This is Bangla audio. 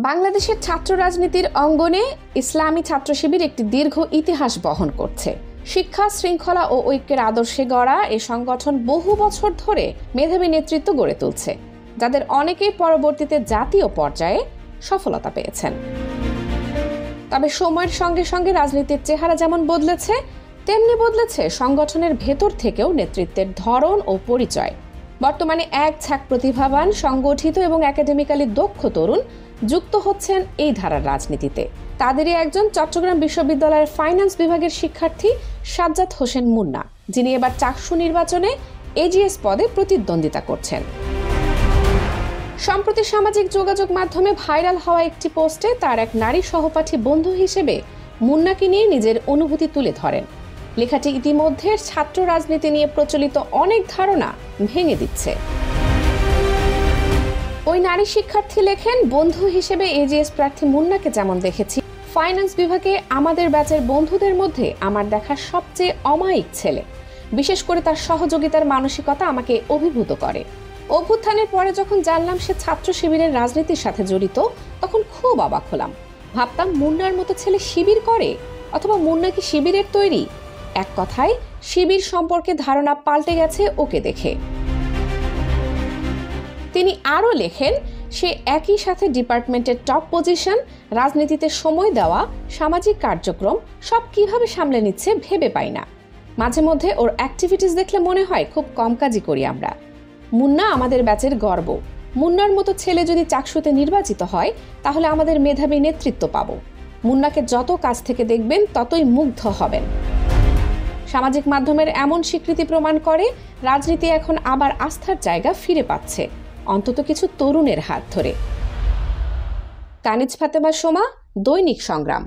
বাংলাদেশের ছাত্র রাজনীতির অঙ্গনে ইসলামী ছাত্র শিবির একটি দীর্ঘ ইতিহাস বহন করছে। শিক্ষা, শৃঙ্খলা ও ঐক্যের আদর্শে গড়া এই সংগঠন বহু বছর ধরে মেধাবী নেতৃত্ব গড়ে তুলছে, যাদের অনেকেই পরবর্তীতে জাতীয় পর্যায়ে সফলতা পেয়েছেন। তবে সময়ের সঙ্গে সঙ্গে রাজনীতির চেহারা যেমন বদলেছে, তেমনি বদলেছে সংগঠনের ভেতর থেকেও নেতৃত্বের ধরন ও পরিচয়। বর্তমানে এক ঝাঁক প্রতিভাবান, সংগঠিত এবং একাডেমিক্যালি দক্ষ তরুণ যুক্ত হচ্ছেন এই ধারার রাজনীতিতে। তাদেরই একজন চট্টগ্রাম বিশ্ববিদ্যালয়ের ফাইন্যান্স বিভাগের শিক্ষার্থী সাজ্জাদ হোসেন মুন্না, যিনি এবার চাকসু নির্বাচনে এজিএস পদে প্রতিদ্বন্দ্বিতা করছেন। সম্প্রতি সামাজিক যোগাযোগ মাধ্যমে ভাইরাল হওয়া একটি পোস্টে তার এক নারী সহপাঠী বন্ধু হিসেবে মুন্নাকে নিয়ে নিজের অনুভূতি তুলে ধরেন। লেখাটি ইতিমধ্যে ছাত্র রাজনীতি নিয়ে প্রচলিত অনেক ধারণা ভেঙে দিচ্ছে। ওই নারী শিক্ষার্থী লেখেন, বন্ধু হিসেবে এজিএস প্রার্থী মুন্নাকে যেমন দেখেছি, ফাইন্যান্স বিভাগে আমাদের ব্যাচের বন্ধুদের মধ্যে আমার দেখা সবচেয়ে অমায়িক ছেলে। বিশেষ করে তার সহযোগিতার মানসিকতা আমাকে অভিভূত করে। অভ্যুত্থানের পরে যখন জানলাম সে ছাত্র শিবিরের রাজনীতির সাথে জড়িত, তখন খুব অবাক হলাম। ভাবতাম মুন্নার মতো ছেলে শিবির করে, অথবা মুন্না কি শিবিরের তৈরি? এক কথায় শিবির সম্পর্কে ধারণা পাল্টে গেছে ওকে দেখে। তিনি আরও লেখেন, সে একই সাথে ডিপার্টমেন্টের টপ পজিশন, রাজনীতিতে সময় দেওয়া, সামাজিক কার্যক্রম সব কিভাবে সামলে নিচ্ছে ভেবে পাই না। মাঝে মধ্যে ওর অ্যাক্টিভিটিস দেখলে মনে হয় খুব কম কাজই করি আমরা। মুন্না আমাদের ব্যাচের গর্ব। মুন্নার মতো ছেলে যদি চাকসুতে নির্বাচিত হয়, তাহলে আমাদের মেধাবী নেতৃত্ব পাবো। মুন্নাকে যত কাছ থেকে দেখবেন ততই মুগ্ধ হবেন। সামাজিক মাধ্যমের এমন স্বীকৃতি প্রমাণ করে রাজনীতি এখন আবার আস্থার জায়গা ফিরে পাচ্ছে, অন্তত কিছু তরুণের হাত ধরে। কানিজ ফাতেমা সোমা, দৈনিক সংগ্রাম।